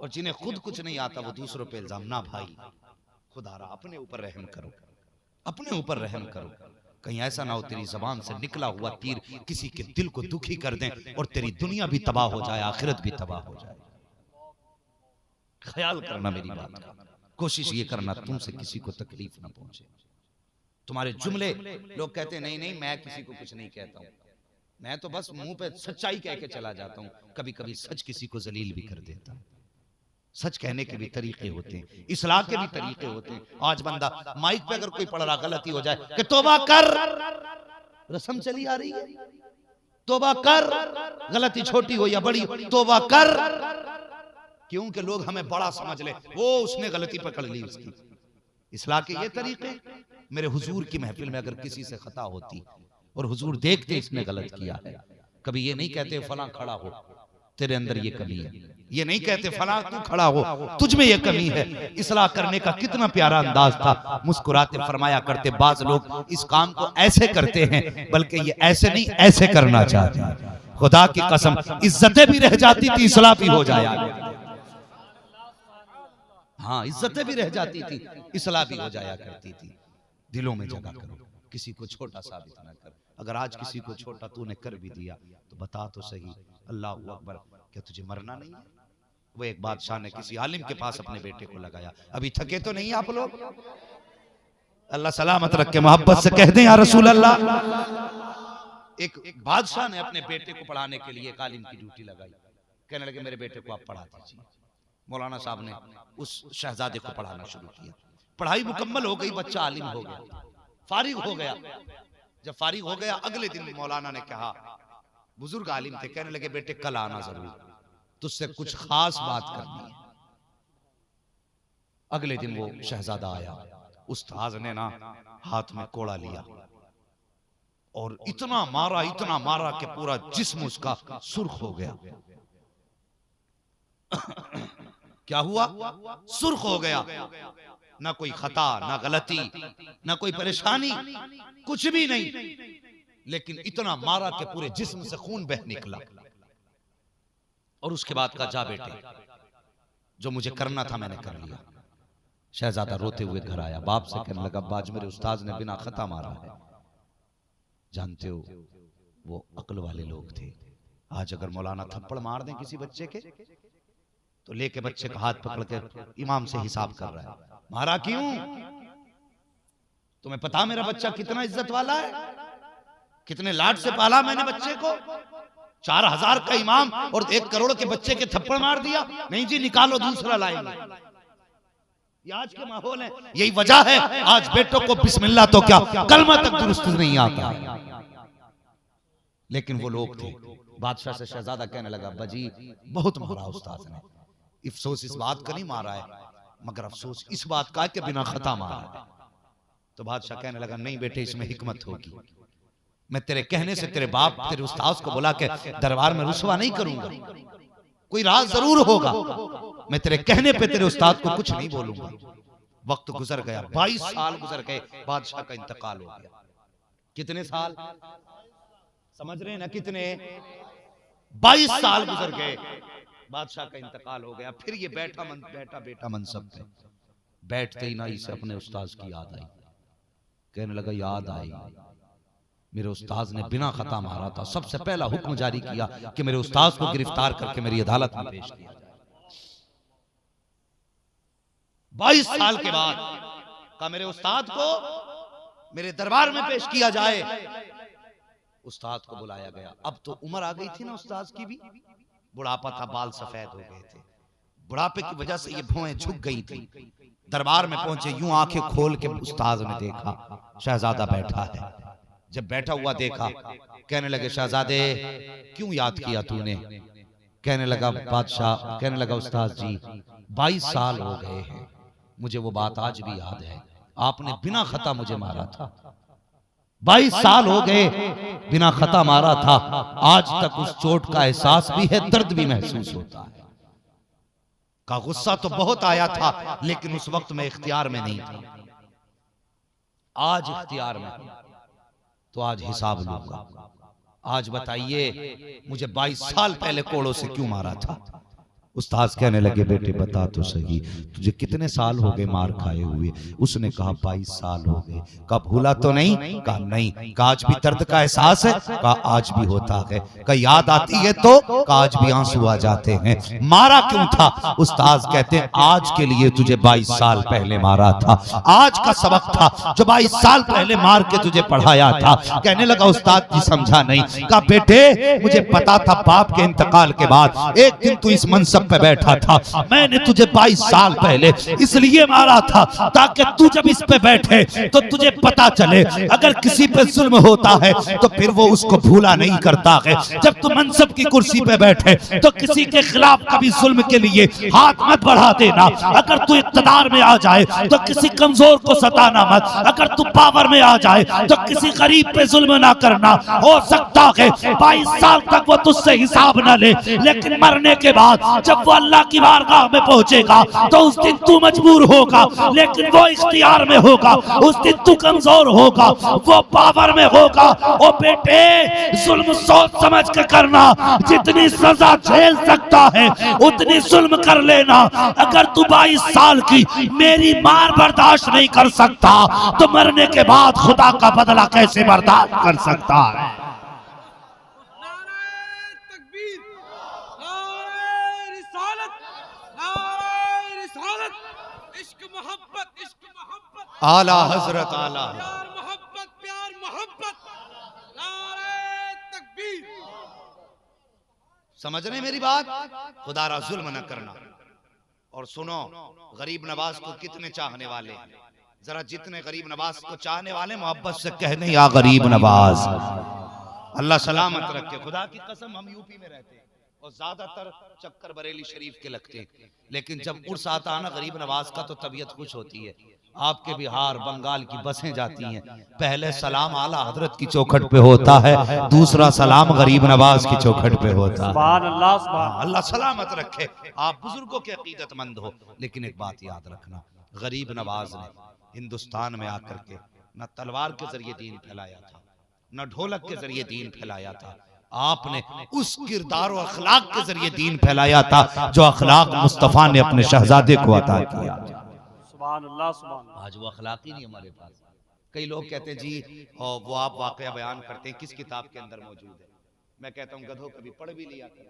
और जिन्हें खुद कुछ नहीं आता वो दूसरों पे इल्जाम। ना भाई, खुदारा अपने ऊपर रहम करो, अपने ऊपर रहम करो। कहीं ऐसा ना हो तेरी जबान से निकला हुआ तीर किसी के दिल को दुखी कर दे और तेरी दुनिया भी तबाह हो जाए, आखिरत भी तबाह हो जाए। ख्याल करना मेरी बात का, कोशिश ये करना तुमसे किसी को तकलीफ ना पहुंचे। तुम्हारे जुमले, लोग कहते हैं नहीं नहीं मैं किसी को कुछ नहीं कहता हूं, मैं तो बस मुंह पे सच्चाई कह के चला जाता हूं। कभी कभी सच किसी को जलील भी कर देता है। सच कहने के भी तरीके होते हैं, इस्लाह के भी तरीके होते हैं। आज बंदा माइक पे अगर कोई पढ़ रहा गलती हो जाए कि तौबा कर, रस्म चली आ रही है, तौबा कर, गलती छोटी हो या बड़ी, तौबा कर। क्योंकि लोग हमें बड़ा समझ ले, वो उसने गलती पकड़ ली उसकी। इस्लाह के ये तरीके। मेरे हुजूर की महफिल में अगर किसी से खता होती और हुजूर देखते इसने गलत किया है, कभी ये नहीं कहते फलां खड़ा हो तेरे अंदर ये कमी है, ये नहीं कहते फलां तू खड़ा हो तुझ में ये कमी है। इस्लाह करने का कितना प्यारा अंदाज था। मुस्कुराते फरमाया करते, बाज लोग इस काम को ऐसे करते हैं, बल्कि ये ऐसे नहीं ऐसे करना चाहते हैं। खुदा की कसम इज्जतें भी रह जाती थी, इस्लाह भी हो जाया। हाँ, इज्जतें भी रह जाती थी, इस्लाह भी हो जाया करती थी। दिलों में जगह करो, किसी को छोटा साबित ना कर। अगर आज किसी को छोटा तूने कर भी दिया तो बता तो सही, अल्लाह अकबर, क्या तुझे मरना नहीं है? वो एक बादशाह ने किसी आलिम के पास अपने बेटे को लगाया। अभी थके तो नहीं आप लोग? अल्लाह सलामत रख के मोहब्बत से कह दें या रसूल अल्लाह। एक बादशाह ने अपने बेटे को पढ़ाने के लिए एक आलिम की ड्यूटी लगाई। कहने लगे मेरे बेटे को आप पढ़ा दीजिए। मौलाना साहब ने उस शहजादे को पढ़ाना शुरू किया। पढ़ाई मुकम्मल हो गई, बच्चा आलिम हो गया, फारिग हो गया। जब फारिग हो गया अगले दिन मौलाना ने कहा, बुजुर्ग आलिम थे, कहने लगे बेटे कल आना जरूर, तुझसे कुछ खास बात करनी है। अगले दिन वो शहजादा आया। उस्ताद ने ना हाथ में कोड़ा लिया और इतना मारा कि पूरा जिस्म उसका सुर्ख हो गया। क्या हुआ? सुर्ख हो गया। ना कोई खता, ना गलती, ना कोई परेशानी, कुछ भी नहीं, लेकिन इतना मारा कि पूरे जिस्म से खून बह निकला। और उसके बाद का जा बेटे, जो मुझे करना था मैंने कर लिया। शहजादा रोते हुए घर आया, बाप से कहने लगा, बाज मेरे उस्ताद ने बिना खता मारा है। जानते हो वो अक्ल वाले लोग थे। आज अगर मौलाना थप्पड़ मार दें किसी बच्चे के तो लेके बच्चे का हाथ पकड़ के इमाम से हिसाब कर रहा है, मारा क्यों? तुम्हें पता मेरा बच्चा कितना इज्जत वाला है, कितने लाड से पाला मैंने बच्चे को। 4000 का इमाम और 1 करोड़ के बच्चे के थप्पड़ मार दिया। नहीं जी, निकालो, दूसरा लाएंगे। ये आज के माहौल है, यही वजह है आज बेटों को बिस्मिल्लाह तो क्या कलमा तक दुरुस्त नहीं आता। लेकिन वो लोग थे। बादशाह से शहजादा कहने लगा, बजी बहुत मारा उस्ताद ने, अफसोस इस बात का नहीं मारा है, मगर अफसोस इस बात का कि बिना खता मारा है। तो बादशाह कहने लगा, नहीं बेटे इसमें हिकमत होगी। मैं तेरे कहने से तेरे बाप तेरे उस्ताद को बुला के दरबार में रुसवा नहीं करूंगा, कोई राज जरूर होगा। मैं तेरे कहने पे तेरे उस्ताद को कुछ नहीं बोलूंगा। वक्त गुजर गया, 22 साल गुजर गए, बादशाह का इंतकाल हो गया। कितने साल समझ रहे हैं ना, कितने? 22 साल गुजर गए, बादशाह का इंतकाल हो गया। फिर ये बेटा मनसब पे बैठते ही ना इसे अपने उस्ताद की याद आई। कहने लगा, याद आई, मेरे उस्ताद ने बिना खता मारा था। सबसे पहला हुक्म जारी किया कि मेरे उस्ताद को गिरफ्तार करके मेरी अदालत में पेश किया जाए। 22 साल के बाद कहा मेरे उस्ताद को मेरे दरबार में पेश किया जाए। उस्ताद को बुलाया गया। अब तो उम्र आ गई थी ना उस्ताद की भी, बुढ़ापा था, बाल सफेद हो गए थे। बुढ़ापे की वजह से ये भौएं झुक गई थी। दरबार में पहुंचे, यूं आंखें खोल के उस्ताद ने देखा शहजादा बैठा है। जब बैठा हुआ देखा, कहने लगे, शहजादे क्यों याद किया तूने? कहने लगा, बादशाह, कहने लगा, उस्ताद जी 22 साल हो गए हैं, मुझे वो बात आज भी याद है, आपने बिना खता मुझे मारा था। 22 साल हो गए बिना खता मारा था, आज तक उस चोट का एहसास भी है, दर्द भी महसूस होता है। का गुस्सा तो बहुत आया था, लेकिन उस वक्त मैं इख्तियार में नहीं था, आज इख्तियार में, तो आज हिसाब लूंगा। आज बताइए मुझे 22 साल पहले कोड़ों से क्यों मारा था? उस्ताद कहने लगे बेटे बता तो सही तुझे कितने साल हो गए मार खाए हुए। उसने कहा 22 साल हो गए। कहा भूला तो नहीं? कहा नहीं। कहा आज भी दर्द का एहसास है? कहा आज भी होता है। कहा याद आती है तो? कहा आज भी आंसू आ जाते हैं। मारा क्यों था? उस्ताद कहते हैं आज के लिए तुझे 22 साल पहले मारा था। आज का सबक था जो 22 साल पहले मार के तुझे पढ़ाया था। कहने लगा उस्ताद जी समझा नहीं। कहा बेटे मुझे पता था बाप के इंतकाल के बाद एक दिन तू इस मनसब पे बैठा था। मैंने तुझे 22 साल पहले इसलिए मारा था ताकि तू जब इस पे बैठे तो तुझे पता चले अगर किसी पे जुल्म होता है तो फिर वो उसको भूला नहीं करता है। जब तू मनसब की कुर्सी पे बैठे तो किसी के खिलाफ कभी जुल्म के लिए हाथ मत बढ़ा देना। अगर तू इक़्तिदार में आ जाए तो किसी कमजोर को सताना मत। अगर तू पावर में आ जाए तो किसी गरीब पे जुल्म ना करना। हो सकता है 22 साल तक वो तुझसे हिसाब ना ले, लेकिन मरने के बाद जब वो अल्लाह की बारगाह में पहुंचेगा तो उस दिन तू मजबूर होगा लेकिन वो इख्तियार में होगा। उस दिन तू कमजोर होगा, वो पावर में होगा। ओ बेटे जुल्म सोच समझ के करना। जितनी सजा झेल सकता है उतनी जुल्म कर लेना। अगर तू 22 साल की मेरी मार बर्दाश्त नहीं कर सकता तो मरने के बाद खुदा का बदला कैसे बर्दाश्त कर सकता है? आला हजरत आला मोहब्बत प्यार मोहब्बत नारे तकबीर। समझ रहे मेरी बात? खुदारा जुल्म न करना। और सुनो गरीब नवाज को कितने चाहने वाले हैं, जरा जितने गरीब नवाज को चाहने वाले मोहब्बत से कहने या गरीब नवाज अल्लाह सलामत रखे। खुदा की कसम हम यूपी में रहते हैं और ज्यादातर चक्कर बरेली शरीफ के लगते हैं, लेकिन जब उर्स आता है ना गरीब नवाज का तो तबीयत खुश होती है। आपके बिहार बंगाल की बसें जाती हैं, पहले सलाम आला हजरत की चौखट पे होता है, दूसरा सलाम गरीब नवाज की चौखट पे होता है। अल्लाह सलामत रखे। आप बुजुर्गों के अकीदतमंद हो, लेकिन एक बात याद रखना, गरीब नवाज ने हिंदुस्तान में आकर के न तलवार के जरिए दीन फैलाया था, न ढोलक के जरिए दीन फैलाया था। आपने उस किरदार और अखलाक के जरिए दीन फैलाया था जो अखलाक मुस्तफा ने अपने शहजादे को अता किया। आज वो अखलाक ही नहीं हमारे पास। कई लोग कहते हैं जी वो आप वाकया बयान करते हैं किस किताब के अंदर मौजूद है। मैं कहता हूँ गधो कभी पढ़ भी लिया कर।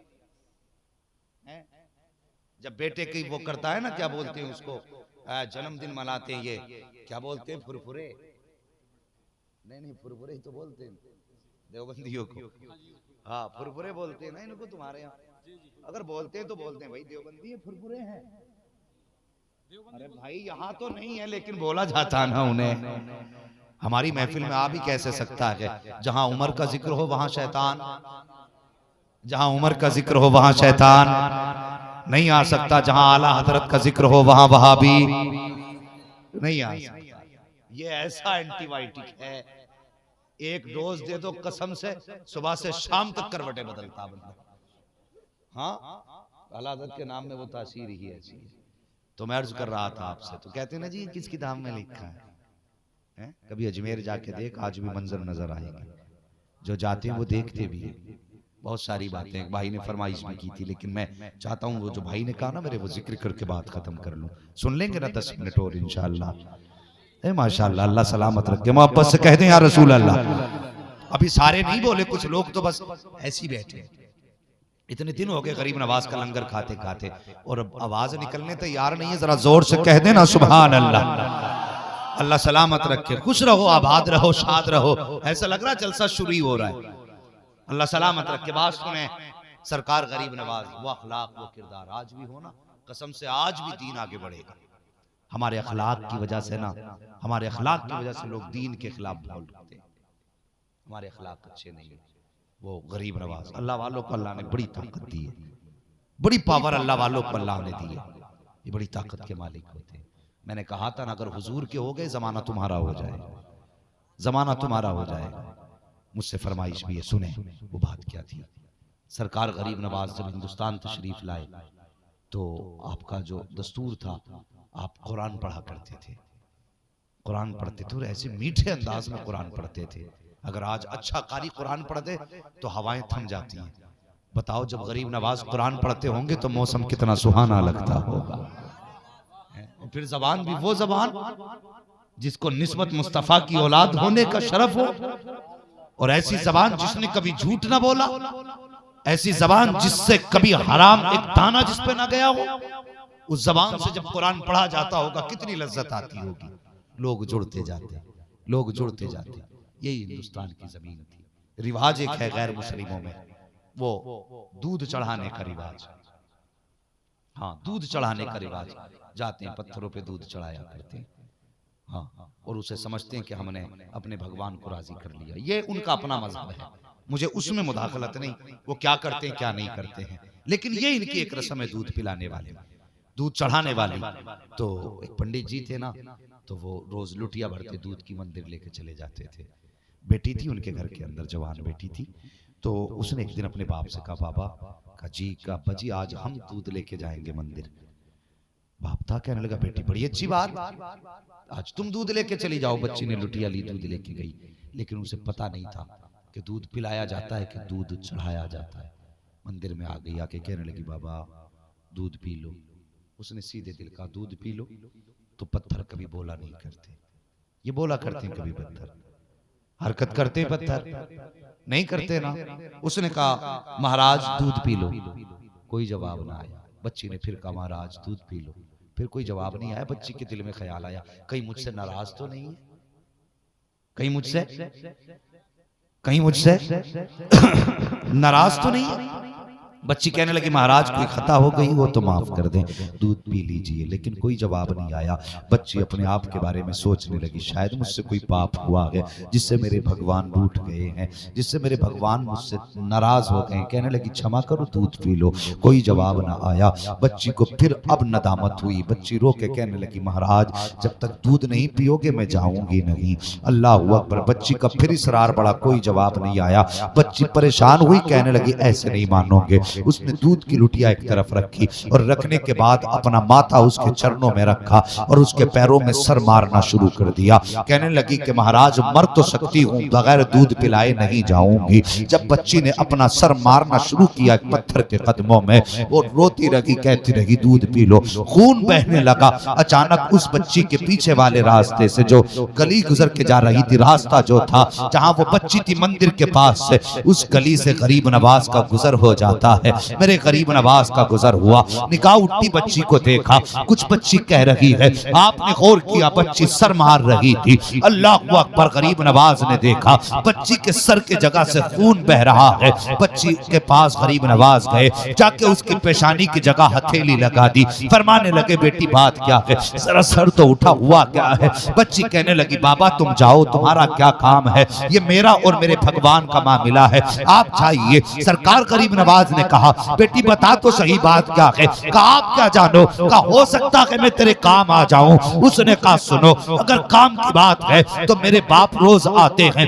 जब बेटे की वो करता है ना, क्या बोलते हैं उसको, जन्मदिन मनाते हैं, ये क्या बोलते हैं, फुरफुरे? नहीं फुरफुरे ही तो बोलते हैं देवबंदियों को। हाँ फुरफुरे बोलते हैं ना इनको तुम्हारे यहाँ। अगर बोलते हैं तो बोलते हैं भाई देवबंदी फुरफुरे हैं। अरे भाई यहाँ तो नहीं है लेकिन बोला जाता ना उन्हें। हमारी महफिल में आ भी कैसे सकता है? जहां उमर का जिक्र हो वहां शैतान, जहां उमर का जिक्र हो वहां शैतान नहीं आ सकता। जहां आला हजरत का जिक्र हो वहां वहाबी नहीं आ सकता। ये ऐसा एंटीबायोटिक है, एक डोज दे दो कसम से सुबह से शाम तक करवटें बदलता बंदा। हाँ आला हजरत के नाम में वो तासीर ही ऐसी है। तो मैं अर्ज कर रहा था आपसे, तो कहते हैं ना जी किस किताब में लिखा है? कभी अजमेर जाके देख, आज भी मंजर नजर आएगा। जो जाते हैं वो देखते भी हैं। बहुत सारी बातें भाई ने फरमाइश भी की थी, लेकिन मैं चाहता हूँ वो जो भाई ने कहा ना मेरे, वो जिक्र करके बात खत्म कर लूं। सुन लेंगे ना 10 मिनट और इंशाअल्लाह। माशाअल्लाह अल्लाह सलामत रखे। मोहब्बत से कहते हैं या रसूल अल्लाह। अभी सारे नहीं बोले, कुछ लोग तो बस ऐसे ही बैठे। इतने दिन हो गए गरीब नवाज का लंगर खाते खाते और आवाज निकलने तैयार नहीं है। जरा जोर से कह देना सुभान अल्लाह। अल्लाह सलामत रखे, खुश रहो, आबाद रहो, शाद रहो। ऐसा लग रहा जलसा शुरू ही हो रहा है। अल्लाह सलामत रखे। बात सुने, सरकार गरीब नवाज, वो अखलाक वो किरदार आज भी हो ना, कसम से आज भी दीन आगे बढ़ेगा। हमारे अखलाक की वजह से ना, हमारे अखलाक की वजह से लोग दीन के खिलाफ बोल रहे हैं। हमारे अखलाक अच्छे नहीं है। वो गरीब नवाज अल्लाह वालों को अल्लाह ने बड़ी ताकत दी है, बड़ी पावर अल्लाह वालों को अल्लाह ने दी है। ये बड़ी ताकत के मालिक होते हैं। मैंने कहा था ना, अगर हुजूर के हो गए जमाना तुम्हारा हो जाएगा, जमाना तुम्हारा हो जाएगा। मुझसे फरमाइश भी है, सुने वो बात क्या थी। सरकार गरीब नवाज जब हिंदुस्तान तशरीफ लाए तो आपका जो दस्तूर था, आप कुरान पढ़ा करते थे। कुरान पढ़ते थे और ऐसे मीठे अंदाज में कुरान पढ़ते थे। अगर आज अच्छा कारी कुरान पढ़ दे तो हवाएं थम जाती हैं, बताओ जब गरीब नवाज कुरान पढ़ते होंगे तो मौसम कितना सुहाना लगता होगा। और फिर जबान भी वो जबान जिसको निस्बत मुस्तफा की औलाद होने का शरफ हो, और ऐसी जबान जिसने कभी झूठ ना बोला, ऐसी जबान जिससे कभी हराम एक दाना जिस पे ना गया हो, उस जबान से जब कुरान पढ़ा जाता होगा कितनी लज्जत आती होगी। लोग जुड़ते जाते, लोग जुड़ते जाते। यही हिंदुस्तान की जमीन थी। रिवाज एक है गैर मुस्लिमों में, वो दूध चढ़ाने का रिवाज। हाँ, दूध चढ़ाने का रिवाज। जाते हैं पत्थरों पे दूध चढ़ाया करते हैं। हाँ, और उसे समझते हैं कि हमने अपने भगवान को राजी कर लिया। ये उनका अपना मजहब है, मुझे उसमें मुदाखलत नहीं, वो क्या करते हैं क्या नहीं करते हैं। लेकिन ये इनकी एक रस्म है, दूध पिलाने वाले, दूध चढ़ाने वाली। तो एक पंडित जी थे ना, तो वो रोज लुटिया भरते दूध की मंदिर लेके चले जाते थे। बेटी थी उनके घर के अंदर, जवान बेटी थी। तो उसने एक दिन अपने बाप से कहा, बाबा का जी का अब्बा जी आज हम दूध लेके जाएंगे मंदिर। बाप था, कहने लगा बेटी बड़ी अच्छी बात, आज तुम दूध लेके चली जाओ। बच्ची ने लुटिया ली, दूध लेके गई, लेकिन उसे पता नहीं था कि दूध पिलाया जाता है कि दूध चढ़ाया जाता है। मंदिर में आ गई, आके कहने लगी बाबा दूध पी लो। उसने सीधे दिल का दूध पी लो। तो पत्थर कभी बोला नहीं करते, ये बोला करते हैं कभी पत्थर, हरकत करते हैं पत्थर नहीं करते ना। उसने कहा महाराज दूध पी लो, कोई जवाब ना आया। बच्ची ने फिर कहा महाराज दूध पी लो, फिर कोई जवाब नहीं आया। बच्ची के दिल में ख्याल आया कहीं मुझसे नाराज तो नहीं है, कहीं मुझसे नाराज तो नहीं है। बच्ची कहने लगी महाराज कोई खता हो गई हो तो माफ कर दें, दूध पी लीजिए। लेकिन कोई जवाब नहीं आया। बच्ची अपने आप के बारे में सोचने लगी, शायद मुझसे कोई पाप हुआ है जिससे मेरे भगवान रूठ गए हैं, जिससे मेरे भगवान मुझसे नाराज हो गए। कहने लगी क्षमा करो दूध पी लो। कोई जवाब ना आया। बच्ची को फिर अब नदामत हुई। बच्ची रो के कहने लगी महाराज जब तक दूध नहीं पियोगे मैं जाऊंगी नहीं। अल्लाह अकबर। बच्ची का फिर इसरार बढ़ा, कोई जवाब नहीं आया। बच्ची परेशान हुई, कहने लगी ऐसे नहीं मानोगे। उसने दूध की लुटिया एक तरफ रखी और रखने के बाद अपना माथा उसके चरणों में रखा और उसके पैरों में सर मारना शुरू कर दिया। कहने लगी कि महाराज मर तो सकती हूँ, बगैर दूध पिलाए नहीं जाऊंगी। जब बच्ची ने अपना सर मारना शुरू किया पत्थर के कदमों में, वो रोती रही, कहती रही दूध पी लो। खून बहने लगा। अचानक उस बच्ची के पीछे वाले रास्ते से जो गली गुजर के जा रही थी, रास्ता जो था जहाँ वो बच्ची थी मंदिर के पास से, उस गली से गरीब नवाज का गुजर हो जाता है। मेरे गरीब नवाज का गुजर हुआ। निगाह उठती, बच्ची को देखा। कुछ बच्ची कह रही है, आपने गौर किया बच्ची सर मार रही थी। अल्लाह अकबर। गरीब नवाज ने देखा बच्ची के सर के जगह से खून बह रहा है। बच्ची के पास गरीब नवाज गए, जाके उसकी पेशानी की जगह हथेली लगा दी। फरमाने लगे बेटी बात क्या है, जरा सर तो उठा, हुआ क्या है। बच्ची कहने लगी बाबा तुम जाओ, तुम्हारा क्या काम है, ये मेरा और मेरे भगवान का मामला है, आप जाइए। सरकार गरीब नवाज ने कहा बेटी बता तो सही बात क्या है। कहा आप क्या जानो, कहा हो सकता है मैं तेरे काम आ जाऊं। उसने कहा सुनो अगर काम की बात है तो मेरे बाप रोज आते हैं,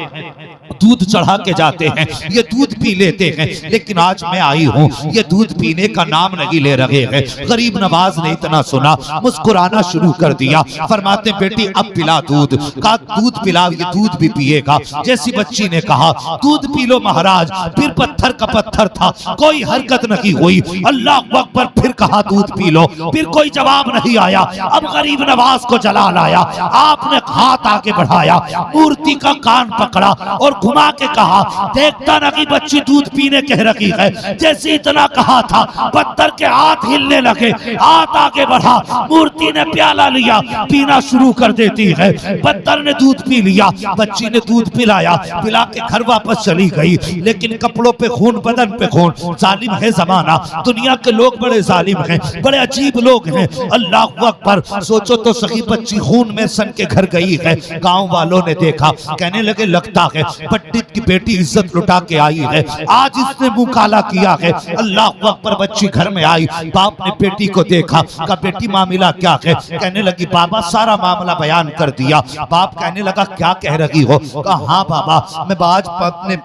दूध चढ़ा के जाते हैं, ये दूध पी लेते हैं, लेकिन आज मैं आई हूँ ये दूध पीने का नाम नहीं ले रहे हैं। गरीब नवाज ने इतना सुना, मुस्कुराना शुरू कर दिया। फरमाते बेटी अब पिला दूध। कहा दूध पिला, ये दूध भी पिएगा। जैसी बच्ची ने कहा दूध पी लो महाराज, फिर पत्थर का पत्थर था, कोई हरकत नहीं हुई। अल्लाह अकबर। फिर कहा दूध पी लो, फिर कोई जवाब नहीं आया। अब गरीब नवाज को जलाल आया। आपने हाथ आगे बढ़ाया, मूर्ति का कान पकड़ा और घुमा के कहा देखता ना कि बच्ची दूध पीने कह रही है। जैसे इतना कहा था पत्थर के हाथ हिलने लगे, हाथ आगे बढ़ा, मूर्ति ने प्याला लिया, पीना शुरू कर देती है। पत्थर ने दूध पी लिया, बच्ची ने दूध पिलाया, पिला के घर वापस चली गई। लेकिन कपड़ों पे खून, बदन पे खून। जालिम है जमाना, दुनिया के लोग बड़े जालिम हैं, बड़े अजीब लोग हैं। अल्लाह अकबर। सोचो तो सही बच्ची खून में सन के घर गई है। गांव वालों ने देखा, कहने लगे लगता है पंडित की बेटी इज्जत लुटा के आई है, आज इसने मुंह काला किया है। अल्लाह अकबर। बच्ची घर में आई, बाप ने बेटी को देखा, कहा बेटी मामला क्या है। कहने लगी बाबा सारा मामला बयान कर दिया। बाप कहने लगा क्या कह रही हो। कहा हाँ बाबा मैं आज अपने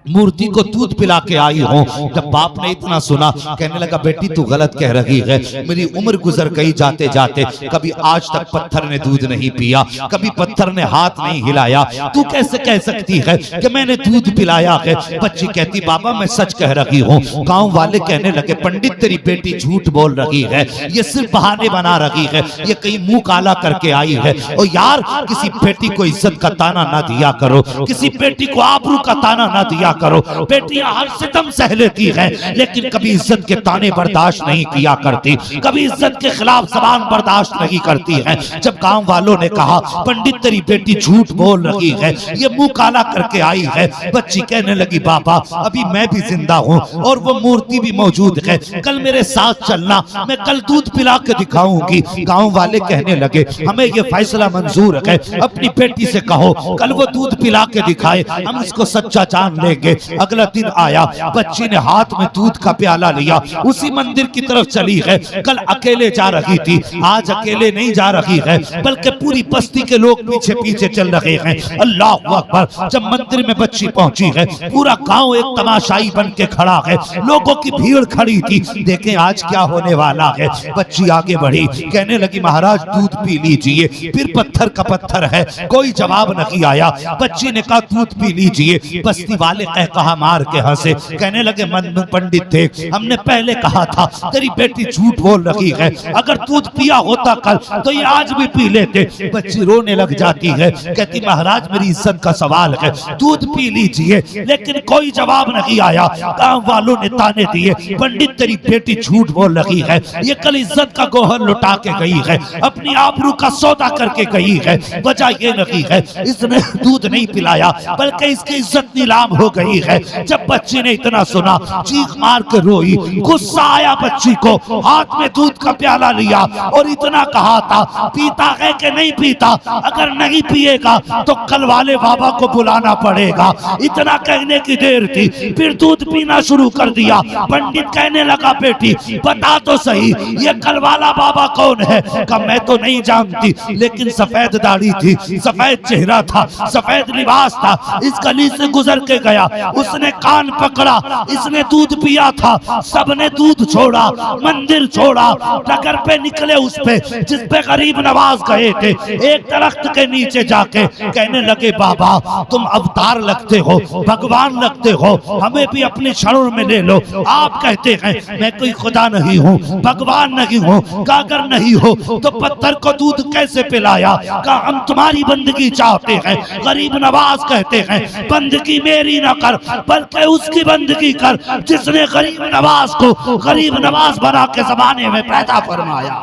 मूर्ति को दूध पिला के आई हूँ। जब बाप ने इतना सुना, कहने लगा बेटी तू गलत कह रही है, मेरी उम्र गुजर गई जाते जाते, कभी आज तक पत्थर ने दूध नहीं पिया, कभी पत्थर ने हाथ नहीं हिलाया, तू कैसे कह सकती है कि मैंने दूध पिलाया है? बच्ची कहती बाबा मैं सच कह रही हूँ। गांव वाले कहने लगे पंडित तेरी बेटी झूठ बोल रही है, ये सिर्फ बहाने बना रही है, ये कहीं मुंह काला करके आई है। और यार किसी बेटी को इज्जत का ताना ना दिया करो, किसी बेटी को आबरू का ताना ना दिया करो। बेटियां हर सितम सह लेती है, लेकिन कभी इज्जत के ताने बर्दाश्त नहीं किया करती, कभी इज्जत के खिलाफ जबान बर्दाश्त नहीं करती है। जब गांव वालों ने कहा पंडित तेरी बेटी झूठ बोल रही है, ये मुंह काला करके आई है, बच्ची कहने लगी बाबा अभी मैं भी जिंदा हूँ और वो मूर्ति भी मौजूद है, कल मेरे साथ चलना, मैं कल दूध पिला के दिखाऊंगी। गांव वाले कहने लगे हमें ये फैसला मंजूर है, अपनी बेटी से कहो कल वो दूध पिला के दिखाए, हम इसको सच्चा जान लेंगे। अगला दिन आया, बच्ची ने हाथ में दूध का प्याला लिया, उसी मंदिर की तरफ चली है। कल अकेले जा रही थी, आज अकेले नहीं जा रही है, बल्कि पूरी बस्ती के लोग पीछे पीछे चल रहे हैं। अल्लाह अकबर। जब मंदिर में बच्ची पहुंची है, पूरा गांव एक तमाशाई बन के खड़ा है, लोगों की भीड़ खड़ी थी, देखें आज क्या होने वाला है। बच्ची आगे बढ़ी, कहने लगी महाराज दूध पी लीजिए। फिर पत्थर का पत्थर है, कोई जवाब नहीं आया। बच्ची ने कहा दूध पी लीजिए। बस्ती वाले कह कहा मार के हंसे, कहने लगे पंडित थे, हमने पहले कहा था तेरी बेटी झूठ बोल रही है, अगर दूध पिया होता कल तो ये आज भी पी लेते। बच्ची रोने लग जाती है, कहती महाराज मेरी इज्जत का सवाल है, दूध पी लीजिए। लेकिन कोई जवाब नहीं आया। गांव वालों ने ताने दिए पंडित तेरी बेटी झूठ बोल रही है, ये कल इज्जत का गोहर लुटा के गई है, अपनी आबरू का सौदा करके गई है। वजह ये नहीं है इसने दूध नहीं पिलाया, बल्कि इसकी इज्जत नीलाम हो गई है। जब बच्ची ने इतना सुना चीख मार के रोई, गुस्सा आया बच्ची को, हाथ में दूध का प्याला लिया और इतना कहा था पीता है कि नहीं पीता, अगर नहीं पिएगा तो कल वाले बाबा को बुलाना पड़ेगा। इतना कहने की देर थी, फिर दूध पीना शुरू कर दिया। पंडित कहने लगा बेटी बता तो सही ये कल वाला बाबा कौन है? कहा मैं तो नहीं जानती, लेकिन सफेद दाढ़ी थी, सफेद चेहरा था, सफेद लिबास था, इस गली से गुजर के गया, उसने कान पकड़ा, इसने दूध पिया था, सबने दूध छोड़ा, मंदिर छोड़ा, डगर पे निकले उस पे जिस पे गरीब नवाज गए थे। एक दरख्त के नीचे जाके कहने लगे बाबा तुम अवतार लगते हो, भगवान लगते हो, हमें भी अपनी शरण में ले लो। आप कहते हैं मैं कोई खुदा नहीं हूँ, भगवान नहीं हूँ, अगर नहीं हो तो पत्थर को दूध कैसे पिलाया? कहा हम तुम्हारी बंदगी चाहते हैं। गरीब नवाज कहते हैं बंदगी मेरी न कर, बल्कि उसकी बंदगी कर जिसने गरीब नवाज को गरीब नवाज बना के जमाने में पैदा फरमाया।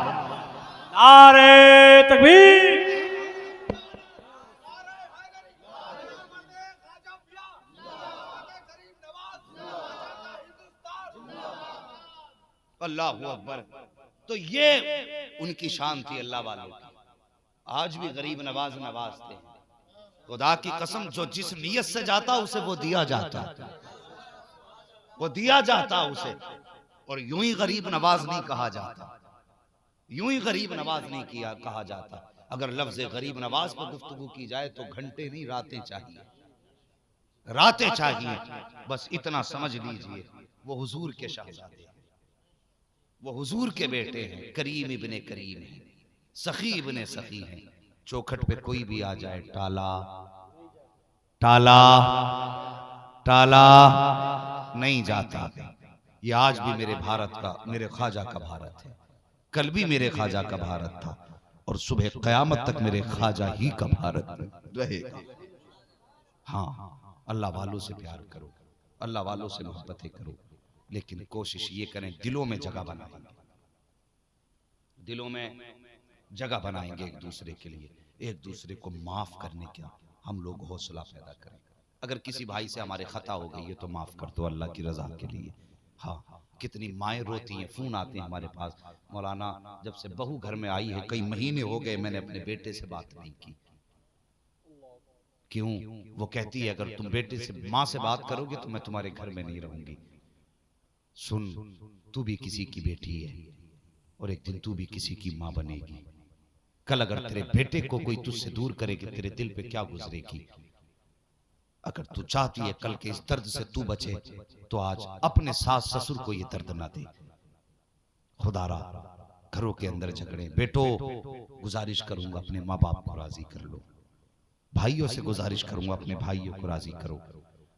नारे तकबीर। अल्लाहु अकबर। तो ये उनकी शान थी अल्लाह वालों की। आज भी गरीब नवाज नवाजते हैं। खुदा की कसम जो जिस नियत से जाता उसे वो दिया जाता, वो दिया जाता उसे। और यूं ही गरीब नवाज नहीं कहा जाता, यूं ही गरीब नवाज नहीं किया कहा जाता। अगर लफ्ज गरीब नवाज पर गुफ्तगू की जाए तो घंटे नहीं रातें चाहिए, रातें चाहिए। बस इतना समझ लीजिए वो हुजूर के शहजादे हैं, वो हुजूर के बेटे हैं, करीम इब्ने करीम हैं, सखी इब्ने सखी हैं। चौखट पे कोई भी आ जाए टाला टाला टाला नहीं जाता। ये आज भी मेरे भारत का, मेरे ख्वाजा का भारत है, कल भी मेरे ख्वाजा का भारत था और सुबह क़यामत तक मेरे ख्वाजा ही का भारत रहेगा। हाँ, अल्लाह वालों से प्यार करो, अल्लाह वालों से मोहब्बतें करो, लेकिन कोशिश ये करें दिलों में जगह बनाएंगे, दिलों में जगह बनाएंगे एक दूसरे के लिए, एक दूसरे को माफ करने का हम लोग हौसला पैदा करें। अगर किसी भाई से हमारे खता हो गई है तो माफ कर दो अल्लाह की रजा के लिए। हाँ, कितनी माएँ रोती हैं, फोन आते हैं हमारे पास, मौलाना जब से बहू घर में आई है कई महीने हो गए मैंने अपने बेटे से बात नहीं की। क्यों? वो कहती है अगर तुम बेटे से, माँ से बात करोगे तो मैं तुम्हारे घर में नहीं रहूंगी। सुन, तू भी किसी की बेटी है और एक दिन तू भी किसी की माँ बनेगी। कल अगर तेरे बेटे को कोई तुझसे दूर करेगी तेरे दिल पे क्या गुजरेगी? अगर तू चाहती है कल के इस दर्द से तू बचे तो आज अपने सास ससुर को ये दर्द ना दे। खुदारा घरों के अंदर झगड़े, बेटो गुजारिश करूंगा अपने माँ बाप को राजी कर लो, भाइयों से गुजारिश करूंगा अपने भाइयों को राजी करो,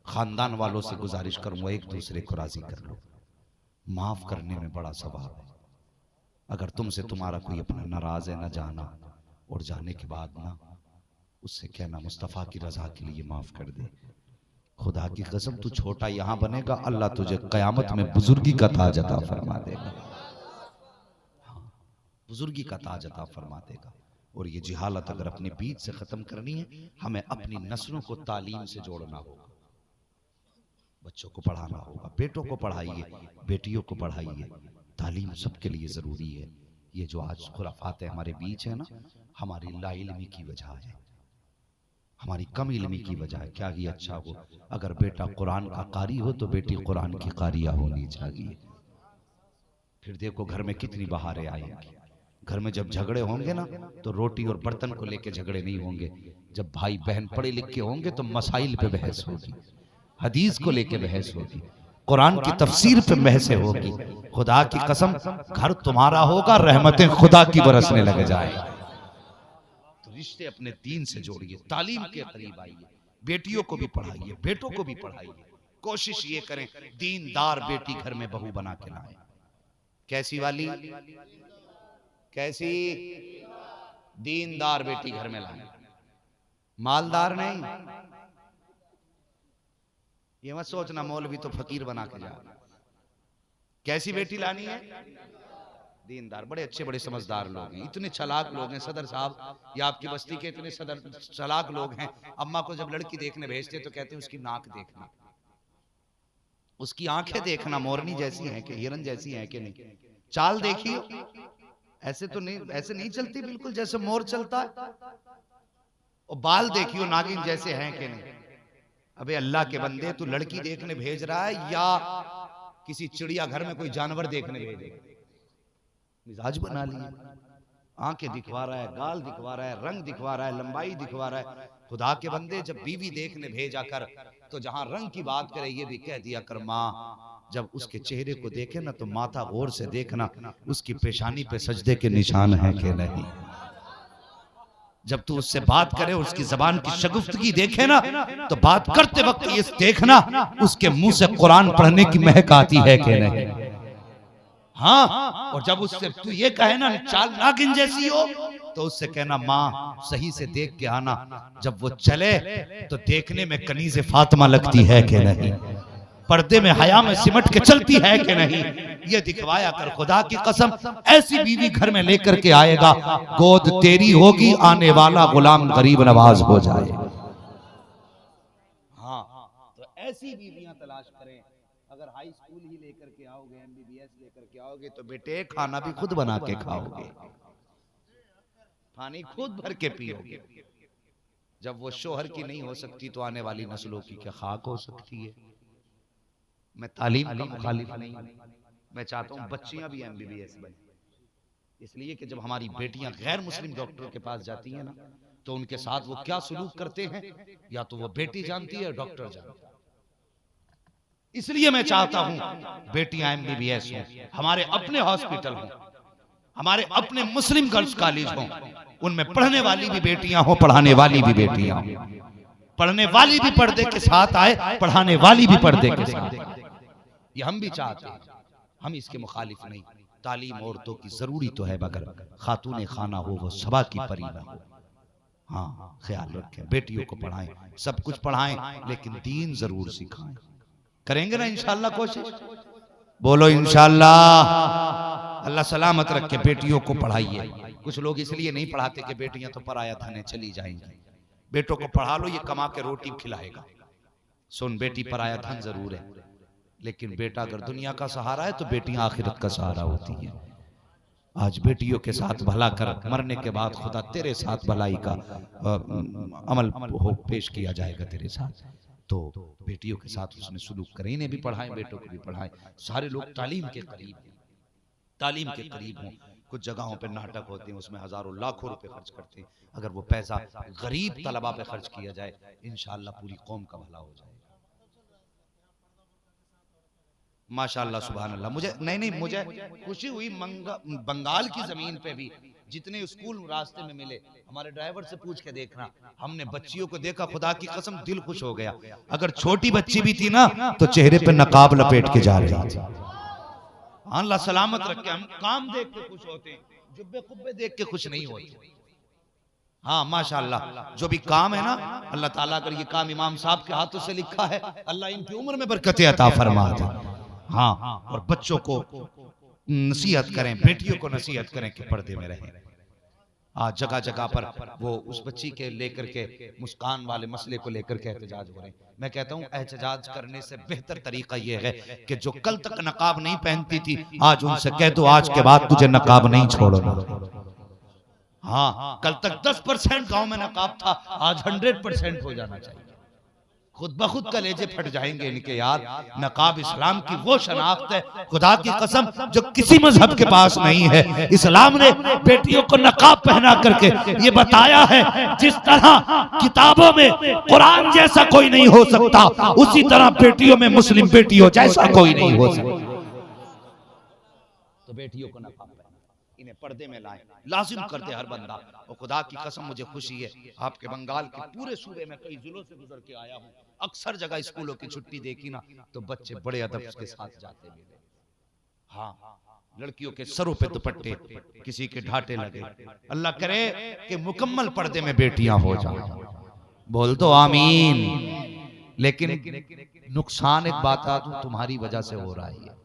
खानदान वालों से गुजारिश करूंगा एक दूसरे को राजी कर लो। माफ करने में बड़ा सवाब है। अगर तुमसे तुम्हारा कोई अपना नाराज है, ना जाना और जाने के बाद ना उससे कहना मुस्तफा की रजा के लिए माफ कर दे। खुदा की कसम तू छोटा यहां बनेगा, अल्लाह तुझे कयामत में बुजुर्गी का ताज अता फरमा देगा। बुजुर्गी का ताज अता फरमा देगा। और ये जिहालत अगर अपने बीच से खत्म करनी है, हमें अपनी नस्लों को तालीम से जोड़ना होगा। बच्चों को पढ़ाना होगा, बेटों को पढ़ाइए, बेटियों को पढ़ाइए। तालीम सबके लिए जरूरी है। ये जो आज खुराफात है हमारे बीच है ना, हमारी लाइल्मी की वजह है, हमारी कम इल्मी की वजह है। क्या ही अच्छा हो अगर बेटा कुरान का कारी हो तो बेटी कुरान की कारिया होनी चाहिए। फिर देखो घर में कितनी बहारें आएंगी। घर में जब झगड़े होंगे ना तो रोटी और बर्तन को लेके झगड़े नहीं होंगे। जब भाई बहन पढ़े लिखे होंगे तो मसाइल पे बहस होगी, हदीस को लेके बहस होगी, कुरान की तफसीर पे बहसें होगी। खुदा की कसम घर तुम्हारा होगा, रहमतें खुदा की बरसने लग जाए। तो रिश्ते अपने दीन से जोड़िए, तालीम के करीब आइए, बेटियों को भी पढ़ाइए, बेटों को भी पढ़ाइए। कोशिश ये करें दीनदार बेटी घर में बहू बना के लाएं। कैसी वाली? कैसी? दीनदार बेटी घर में लाएं, मालदार नहीं। ये मत सोचना मौलवी तो फकीर बना के जा। कैसी बेटी लानी है? दीनदार। बड़े अच्छे बड़े समझदार लोग हैं, इतने चालाक लोग हैं सदर साहब, या आपकी बस्ती के इतने सदर चालाक लोग हैं। अम्मा को जब लड़की देखने भेजते तो कहते हैं उसकी नाक देखना, उसकी आंखें देखना, मोरनी जैसी हैं कि हिरन जैसी हैं कि नहीं, चाल देखियो। ऐसे तो नहीं, ऐसे नहीं चलती बिल्कुल जैसे मोर चलता है। और बाल देखियो नागिन जैसे हैं कि नहीं। अबे अल्लाह के बंदे, तू लड़की देखने भेज रहा है या किसी चिड़िया घर में कोई जानवर देखने भेजे? मिजाज बना लिए, आंखें दिखवा रहा है, गाल दिखवा रहा है, रंग दिखवा रहा है, लंबाई दिखवा रहा है। खुदा के बंदे जब बीवी देखने भेजा कर तो जहां रंग की बात करे ये भी कह दिया कर माँ, जब उसके चेहरे को देखे ना तो माथा गौर से देखना उसकी पेशानी पे सजदे के निशान है कि नहीं। जब तू उससे बात करे उसकी जबान की शगुफ्तगी देखे ना तो बात करते वक्त ये देखना उसके मुंह से कुरान पढ़ने की महक आती है कि नहीं। हाँ, और जब उससे तू ये कहे ना चाल नागिन जैसी हो तो उससे कहना माँ सही से देख के आना, जब वो चले तो देखने में कनीज़े फातिमा लगती है कि नहीं, पर्दे में हया में सिमट के चलती है कि नहीं, ये दिखवाया कर। खुदा की कसम ऐसी बीवी घर में लेकर के आएगा, गोद तेरी होगी, आने वाला गुलाम गरीब नवाज हो जाए। हाँ, तो ऐसी बीवियां तलाश करें। अगर हाई स्कूल ही लेकर के आओगे, MBBS लेकर के आओगे तो बेटे खाना भी खुद बना के खाओगे, पानी खुद भर के पियोगे। जब वो शोहर की नहीं हो सकती तो आने वाली नस्लों की क्या खाक हो सकती है। मैं तालीम का मुखालिफ नहीं, मैं चाहता हूं बच्चियां भी MBBS बने, इसलिए कि जब हमारी बेटियां गैर मुस्लिम डॉक्टरों के पास जाती हैं ना तो उनके साथ वो क्या सलूक करते हैं या तो वो बेटी जानती है डॉक्टर जानता है। इसलिए मैं चाहता हूं बेटियां MBBS हों, हमारे अपने हॉस्पिटल हों, हमारे अपने मुस्लिम गर्ल्स कॉलेज हों, उनमें पढ़ने वाली भी बेटियां हों, पढ़ाने वाली भी बेटियां हों, पढ़ने वाली भी पर्दे के साथ आए, पढ़ाने वाली भी पर्दे के साथ। ये हम भी चाहते हैं, हम इसके मुखालिफ नहीं। तालीम औरतों की जरूरी तो है मगर खातून खाना हो वो सबा की परी ना हो। हाँ, ख्याल रखें, बेटियों को पढ़ाएं, सब कुछ पढ़ाएं लेकिन दीन जरूर सिखाएं। करेंगे ना इंशाअल्लाह कोशिश? बोलो इंशाअल्लाह। अल्लाह सलामत रखे। बेटियों को पढ़ाइए। कुछ लोग इसलिए नहीं पढ़ाते कि बेटियां तो पराया थाने चली जाएंगी। बेटों को पढ़ा लो, ये कमा के रोटी खिलाएगा। सुन, बेटी पराया धन जरूर है लेकिन बेटा अगर दुनिया का सहारा है तो बेटियां आखिरत का सहारा होती है। आज बेटियों के साथ भला कर, मरने के बाद खुदा तेरे साथ भलाई का अमल पेश किया जाएगा तेरे साथ। तो बेटियों के साथ उसने सुलूक करें, इन्हें भी पढ़ाएं, बेटों को भी पढ़ाएं। सारे लोग तालीम के करीब, तालीम के करीब हों। कुछ जगहों पे नाटक होते हैं, उसमें हजारों लाखों रुपए खर्च करते हैं। अगर वो पैसा गरीब तलबा पे खर्च किया जाए, इंशाअल्लाह पूरी कौम का भला हो जाएगा। माशाअल्लाह सुभान अल्लाह। मुझे खुशी हुई बंगाल की जमीन पे भी जितने स्कूल रास्ते में मिले, हमारे ड्राइवर से पूछ के देखना, हमने बच्चियों को देखा, खुदा की कसम दिल खुश हो गया। अगर छोटी बच्ची भी थी ना तो चेहरे पे नकाब लपेट के जा रही थी। अल्लाह सलामत रखे। हम काम देख के खुश होते हैं, जुब्बे कुब्बे देख के खुश नहीं होते। हाँ माशाअल्लाह, जो भी काम है ना, अल्लाह ताला अगर ये काम इमाम साहब के हाथों से लिखा है, अल्लाह इनकी उम्र में बरकतें अता फरमा दे। हाँ, और बच्चों को नसीहत करें, बेटियों को नसीहत करें कि पर्दे में रहें। आज जगह जगह पर वो उस बच्ची के लेकर के, मुस्कान वाले मसले को लेकर के एहतजाज हो रहे हैं। मैं कहता हूँ एहतजाज करने से बेहतर तरीका ये है कि जो कल तक नकाब नहीं पहनती थी, आज उनसे कह दो आज के बाद तुझे नकाब नहीं छोड़ना। हाँ, कल तक 10% गांव में नकाब था, आज 100% हो जाना चाहिए। खुद ब खुद कलेजे फट जाएंगे इनके यार। नकाब इस्लाम की वो शनाख्त है, खुदा की कसम, जो किसी मजहब के पास नहीं है। इस्लाम ने बेटियों को नकाब पहना करके ये बताया है, जिस तरह किताबों में कुरान जैसा कोई नहीं हो सकता, उसी तरह बेटियों में मुस्लिम बेटियों जैसा कोई नहीं हो सकता। तो बेटियों को नकाब पहना, इन्हें पर्दे में लाएं, लाजिम करते हर बंदा। और खुदा की कसम मुझे खुशी है, आपके बंगाल के पूरे सूबे में कई जिलों से गुजर के आया हूँ, अक्सर जगह स्कूलों की छुट्टी देखी ना तो बच्चे बड़े अदब के साथ जाते मिले। हाँ, लड़कियों के सरों पे दुपट्टे, किसी के ढाटे लगे। अल्लाह करे कि मुकम्मल पर्दे में बेटियां हो जाएं। बोल तो आमीन। लेकिन नुकसान एक बात आ दूं, तुम्हारी वजह से हो रहा है।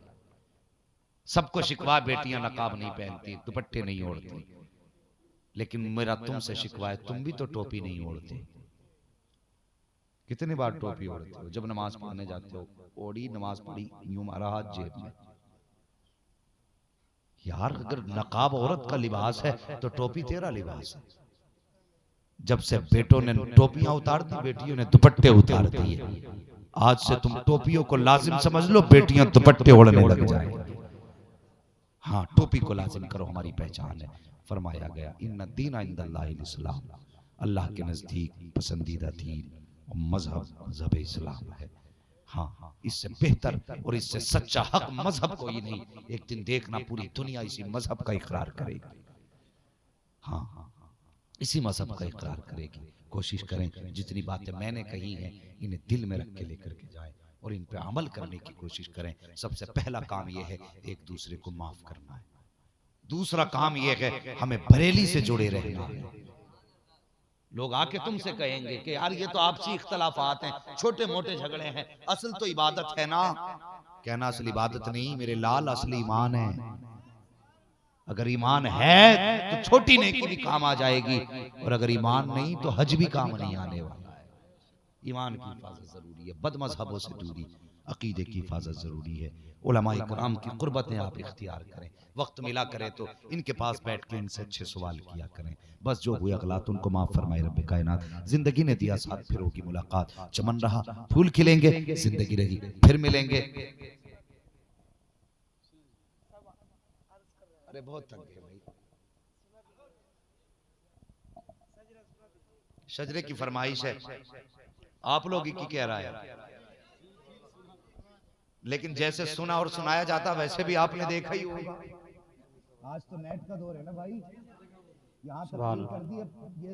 सबको शिकवा बेटियां नकाब नहीं पहनती, दुपट्टे नहीं ओढ़ती, लेकिन मेरा तुमसे शिकवा है, तुम भी तो टोपी नहीं ओढ़ते। कितनी बार टोपी ओढ़ते हो? जब नमाज पढ़ने जाते हो, ओढ़ी, नमाज पढ़ी, यूं मारा हाथ जेब में। यार अगर नकाब औरत का लिबास है तो टोपी तेरा लिबास है। जब से बेटों ने टोपियां उतार दी, बेटियों ने दुपट्टे उतार दिए। आज से तुम टोपियों को लाजिम समझ लो, बेटियां दुपट्टे ओढ़ने लग जाएंगी। हाँ, टोपी को लाजिम करो, हमारी पहचान है। फरमाया गया इन्ना दीना इंदल्लाहिल इस्लाम, अल्लाह के नजदीक पसंदीदा दीन और मजहब इस्लाम है। हाँ, इससे बेहतर और इससे सच्चा हक मजहब कोई नहीं। एक दिन देखना पूरी दुनिया इसी मजहब का इकरार करेगी। हाँ, इसी मजहब का इकरार करेगी। कोशिश करें जितनी बातें मैंने कही हैं इन्हें दिल में रख के लेकर के जाएं और इन पे अमल करने की कोशिश करें। सबसे पहला काम यह है एक दूसरे को माफ करना है। दूसरा काम यह है हमें बरेली से जुड़े रहना है। लोग आके तुमसे कहेंगे कि यार ये तो आपसी इख्तलाफात हैं, छोटे मोटे झगड़े हैं, असल तो इबादत है ना। कहना असल इबादत नहीं मेरे लाल, असली ईमान है। अगर ईमान है तो छोटी नेकी भी काम आ जाएगी, और अगर ईमान नहीं तो हज भी काम नहीं आने वाला है। ईमान की हिफाजत जरूरी है, बदमज़हबों से दूरी, अकीदे की हिफाजत जरूरी है। उलमाए कराम की कुर्बतें आप इख्तियार करें, वक्त मिला करें तो इनके पास बैठ के इनसे अच्छे सवाल किया करें। बस जो हुए अगलात उनको माफ फरमाए रब्बे कायनात। जिंदगी ने दिया साथ, फिर होगी मुलाकात। चमन रहा फूल खिलेंगे, जिंदगी रही फिर मिलेंगे। अरे बहुत थक गए भाई। शजरे की फरमाइश है, आप लोग की कह रहा है, लेकिन जैसे सुना और सुनाया जाता वैसे भी आपने देखा ही होगा। आज तो नेट का दौर है ना भाई, यहाँ तक कर दी। अब ये